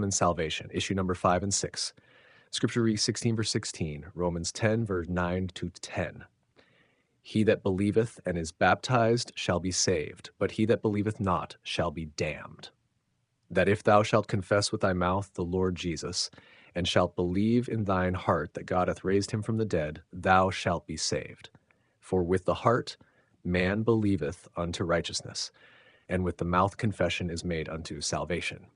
WATCHMAN Salvation, issue number 5 and 6. Scripture reads 16 verse 16, Romans 10 verse 9 to 10. He that believeth and is baptized shall be saved, but he that believeth not shall be damned. That if thou shalt confess with thy mouth the Lord Jesus, and shalt believe in thine heart that God hath raised him from the dead, thou shalt be saved. For with the heart man believeth unto righteousness, and with the mouth confession is made unto salvation.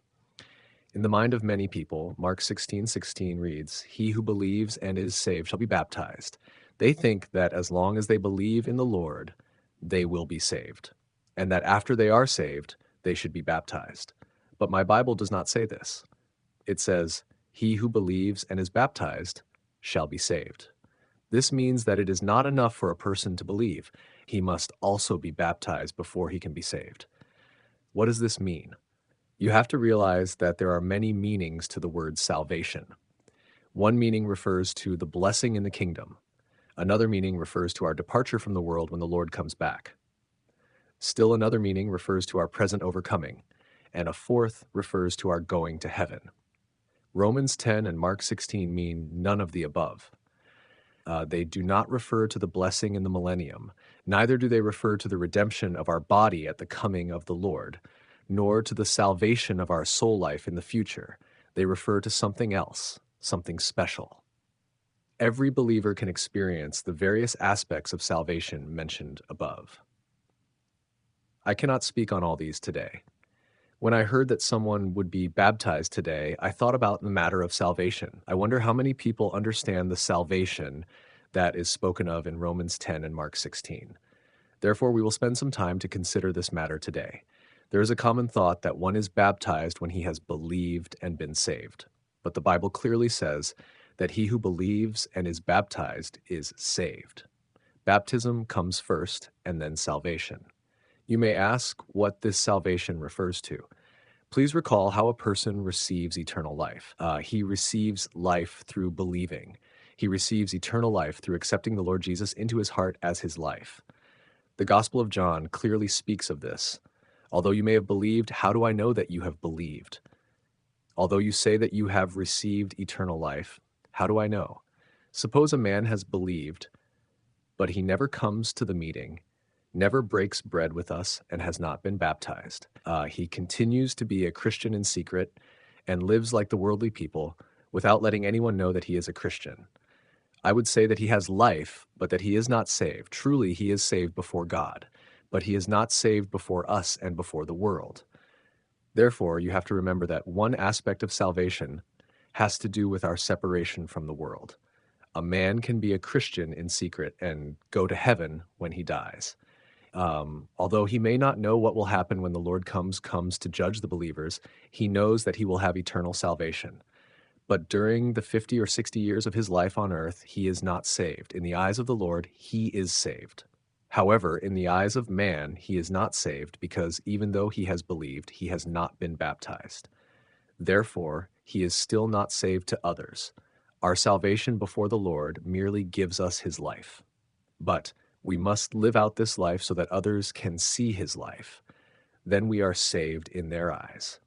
In the mind of many people, Mark 16:16 reads, He who believes and is saved shall be baptized. They think that as long as they believe in the Lord, they will be saved, and that after they are saved, they should be baptized. But my Bible does not say this. It says, He who believes and is baptized shall be saved. This means that it is not enough for a person to believe. He must also be baptized before he can be saved. What does this mean? You have to realize that there are many meanings to the word salvation. One meaning refers to the blessing in the kingdom. Another meaning refers to our departure from the world when the Lord comes back. Still another meaning refers to our present overcoming, and a fourth refers to our going to heaven. Romans 10 and Mark 16 mean none of the above. They do not refer to the blessing in the millennium, neither do they refer to the redemption of our body at the coming of the Lord, nor to the salvation of our soul life in the future. They refer to something else, something special. Every believer can experience the various aspects of salvation mentioned above. I cannot speak on all these today. When I heard that someone would be baptized today, I thought about the matter of salvation. I wonder how many people understand the salvation that is spoken of in Romans 10 and Mark 16. Therefore, we will spend some time to consider this matter today. There is a common thought that one is baptized when he has believed and been saved. But the Bible clearly says that he who believes and is baptized is saved. Baptism comes first and then salvation. You may ask what this salvation refers to. Please recall how a person receives eternal life. He receives life through believing. He receives eternal life through accepting the Lord Jesus into his heart as his life. The Gospel of John clearly speaks of this. Although you may have believed, how do I know that you have believed? Although you say that you have received eternal life, how do I know? Suppose a man has believed, but he never comes to the meeting, never breaks bread with us, and has not been baptized. He continues to be a Christian in secret and lives like the worldly people without letting anyone know that he is a Christian. I would say that he has life, but that he is not saved. Truly, he is saved before God, but he is not saved before us and before the world. Therefore, you have to remember that one aspect of salvation has to do with our separation from the world. A man can be a Christian in secret and go to heaven when he dies. Although he may not know what will happen when the Lord comes to judge the believers, he knows that he will have eternal salvation. But during the 50 or 60 years of his life on earth, he is not saved. In the eyes of the Lord, he is saved. However, in the eyes of man, he is not saved because even though he has believed, he has not been baptized. Therefore, he is still not saved to others. Our salvation before the Lord merely gives us his life. But we must live out this life so that others can see his life. Then we are saved in their eyes.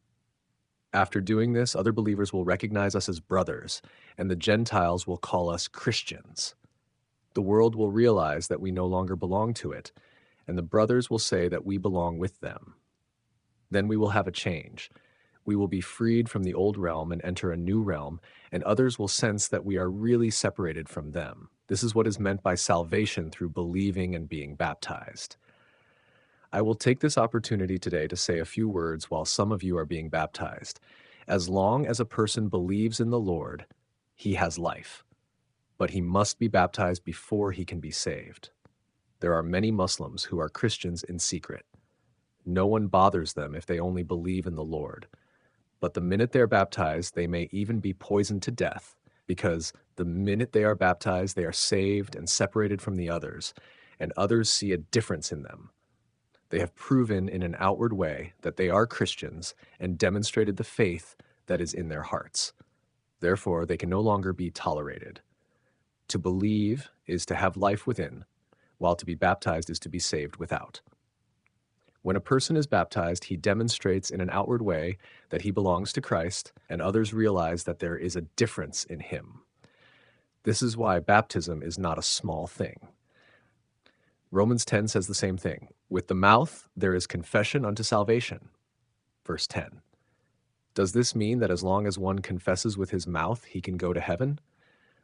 After doing this, other believers will recognize us as brothers, and the Gentiles will call us Christians. The world will realize that we no longer belong to it, and the brothers will say that we belong with them. Then we will have a change. We will be freed from the old realm and enter a new realm, and others will sense that we are really separated from them. This is what is meant by salvation through believing and being baptized. I will take this opportunity today to say a few words while some of you are being baptized. As long as a person believes in the Lord, he has life, but he must be baptized before he can be saved. There are many Muslims who are Christians in secret. No one bothers them if they only believe in the Lord. But the minute they are baptized, they may even be poisoned to death, because the minute they are baptized, they are saved and separated from the others, and others see a difference in them. They have proven in an outward way that they are Christians and demonstrated the faith that is in their hearts. Therefore, they can no longer be tolerated. To believe is to have life within, while to be baptized is to be saved without. When a person is baptized, he demonstrates in an outward way that he belongs to Christ, and others realize that there is a difference in him. This is why baptism is not a small thing. Romans 10 says the same thing. With the mouth, there is confession unto salvation. Verse 10. Does this mean that as long as one confesses with his mouth, he can go to heaven?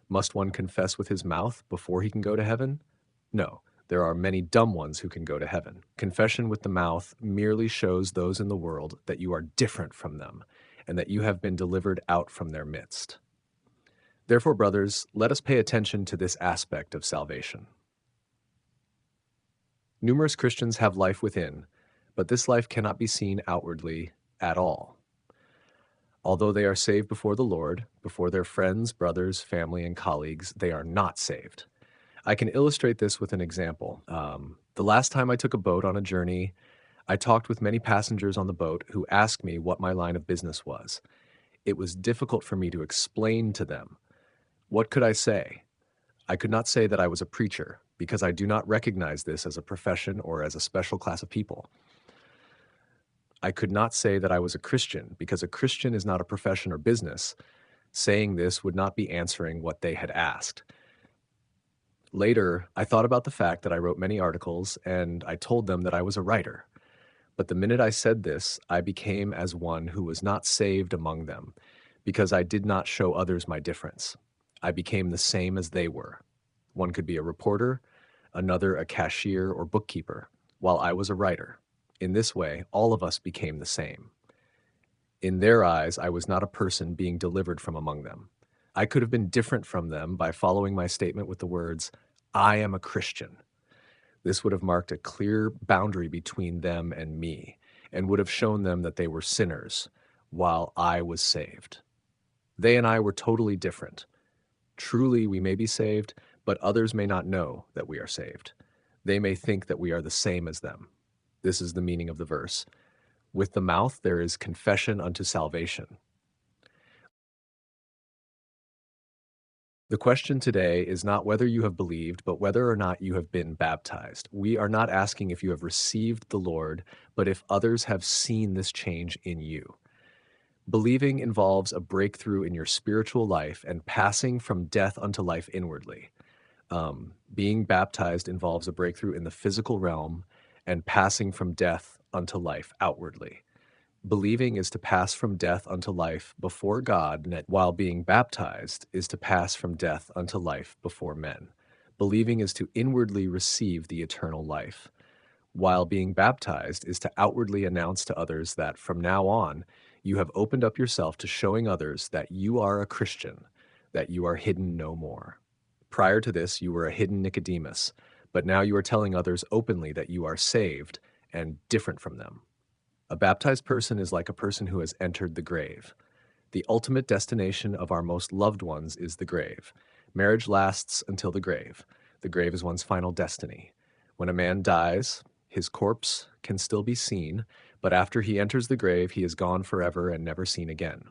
Must one confess with his mouth before he can go to heaven? No, there are many dumb ones who can go to heaven. Confession with the mouth merely shows those in the world that you are different from them, and that you have been delivered out from their midst. Therefore, brothers, let us pay attention to this aspect of salvation. Numerous Christians have life within, but this life cannot be seen outwardly at all. Although they are saved before the Lord, before their friends, brothers, family, and colleagues, they are not saved. I can illustrate this with an example. The last time I took a boat on a journey, I talked with many passengers on the boat who asked me what my line of business was. It was difficult for me to explain to them. What could I say? I could not say that I was a preacher, because I do not recognize this as a profession or as a special class of people. I could not say that I was a Christian, because a Christian is not a profession or business. Saying this would not be answering what they had asked. Later, I thought about the fact that I wrote many articles, and I told them that I was a writer. But the minute I said this, I became as one who was not saved among them, because I did not show others my difference. I became the same as they were. One could be a reporter, another a cashier or bookkeeper, while I was a writer. In this way, all of us became the same. In their eyes, I was not a person being delivered from among them. I could have been different from them by following my statement with the words, I am a Christian. This would have marked a clear boundary between them and me, and would have shown them that they were sinners, while I was saved. They and I were totally different. Truly, we may be saved, but others may not know that we are saved. They may think that we are the same as them. This is the meaning of the verse. With the mouth there is confession unto salvation. The question today is not whether you have believed, but whether or not you have been baptized. We are not asking if you have received the Lord, but if others have seen this change in you. Believing involves a breakthrough in your spiritual life and passing from death unto life inwardly. Being baptized involves a breakthrough in the physical realm and passing from death unto life outwardly. Believing is to pass from death unto life before God, while being baptized is to pass from death unto life before men. Believing is to inwardly receive the eternal life, while being baptized is to outwardly announce to others that from now on, you have opened up yourself to showing others that you are a Christian, that you are hidden no more. Prior to this, you were a hidden Nicodemus, but now you are telling others openly that you are saved and different from them. A baptized person is like a person who has entered the grave. The ultimate destination of our most loved ones is the grave. Marriage lasts until the grave. The grave is one's final destiny. When a man dies, his corpse can still be seen, but after he enters the grave, he is gone forever and never seen again.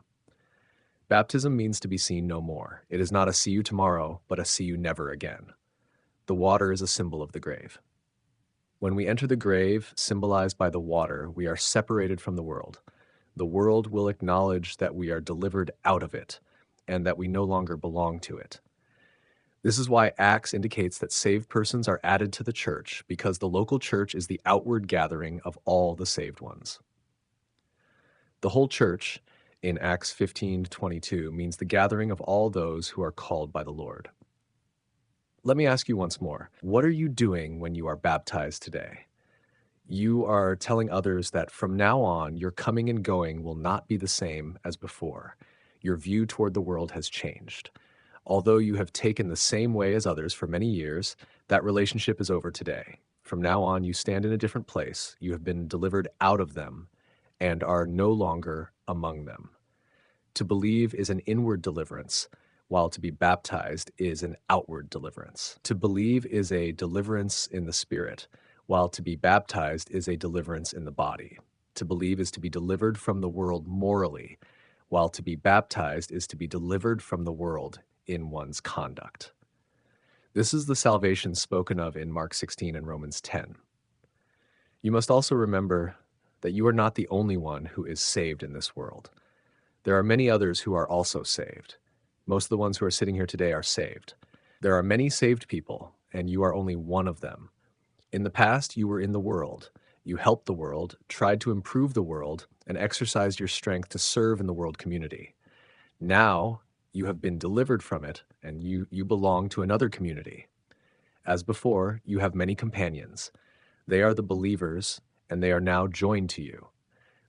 Baptism means to be seen no more. It is not a see you tomorrow, but a see you never again. The water is a symbol of the grave. When we enter the grave, symbolized by the water, we are separated from the world. The world will acknowledge that we are delivered out of it, and that we no longer belong to it. This is why Acts indicates that saved persons are added to the church, because the local church is the outward gathering of all the saved ones. The whole church, in Acts 15:22, means the gathering of all those who are called by the Lord. Let me ask you once more, what are you doing when you are baptized today? You are telling others that from now on, your coming and going will not be the same as before. Your view toward the world has changed. Although you have taken the same way as others for many years, that relationship is over today. From now on, you stand in a different place. You have been delivered out of them and are no longer among them. To believe is an inward deliverance, while to be baptized is an outward deliverance. To believe is a deliverance in the spirit, while to be baptized is a deliverance in the body. To believe is to be delivered from the world morally, while to be baptized is to be delivered from the world in one's conduct. This is the salvation spoken of in Mark 16 and Romans 10. You must also remember that you are not the only one who is saved in this world. There are many others who are also saved. Most of the ones who are sitting here today are saved. There are many saved people, and you are only one of them. In the past, you were in the world. You helped the world, tried to improve the world, and exercised your strength to serve in the world community. Now, you have been delivered from it, and you belong to another community. As before, you have many companions. They are the believers, and they are now joined to you.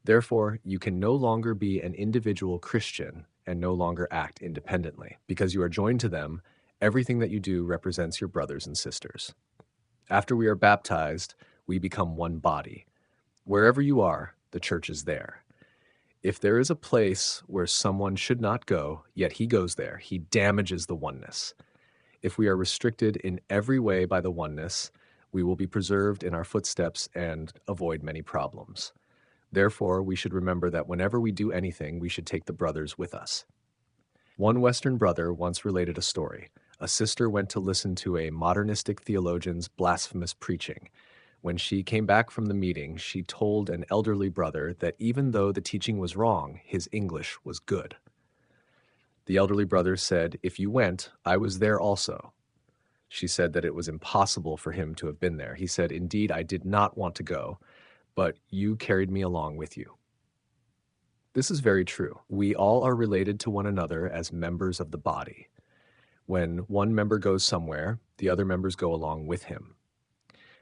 Therefore, you can no longer be an individual Christian and no longer act independently. Because you are joined to them, everything that you do represents your brothers and sisters. After we are baptized, we become one body. Wherever you are, the church is there. If there is a place where someone should not go, yet he goes there, he damages the oneness. If we are restricted in every way by the oneness, we will be preserved in our footsteps and avoid many problems. Therefore, we should remember that whenever we do anything, we should take the brothers with us. One Western brother once related a story. A sister went to listen to a modernistic theologian's blasphemous preaching. When she came back from the meeting, she told an elderly brother that even though the teaching was wrong, his English was good. The elderly brother said, "If you went, I was there also." She said that it was impossible for him to have been there. He said, "Indeed, I did not want to go, but you carried me along with you." This is very true. We all are related to one another as members of the body. When one member goes somewhere, the other members go along with him.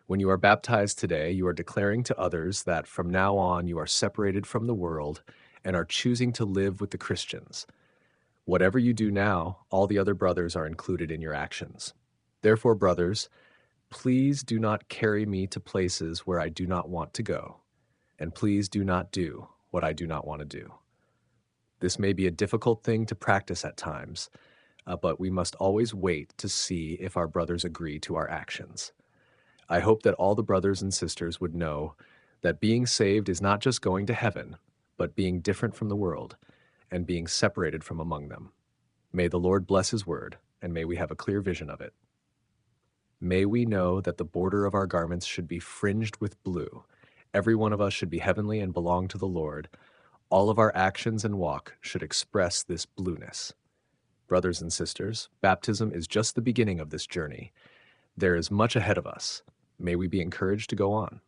When you are baptized today, you are declaring to others that from now on you are separated from the world and are choosing to live with the Christians. Whatever you do now, all the other brothers are included in your actions. Therefore, brothers, please do not carry me to places where I do not want to go, and please do not do what I do not want to do. This may be a difficult thing to practice at times, but we must always wait to see if our brothers agree to our actions. I hope that all the brothers and sisters would know that being saved is not just going to heaven, but being different from the world and being separated from among them. May the Lord bless his word, and may we have a clear vision of it. May we know that the border of our garments should be fringed with blue. Every one of us should be heavenly and belong to the Lord. All of our actions and walk should express this blueness. Brothers and sisters, baptism is just the beginning of this journey. There is much ahead of us. May we be encouraged to go on.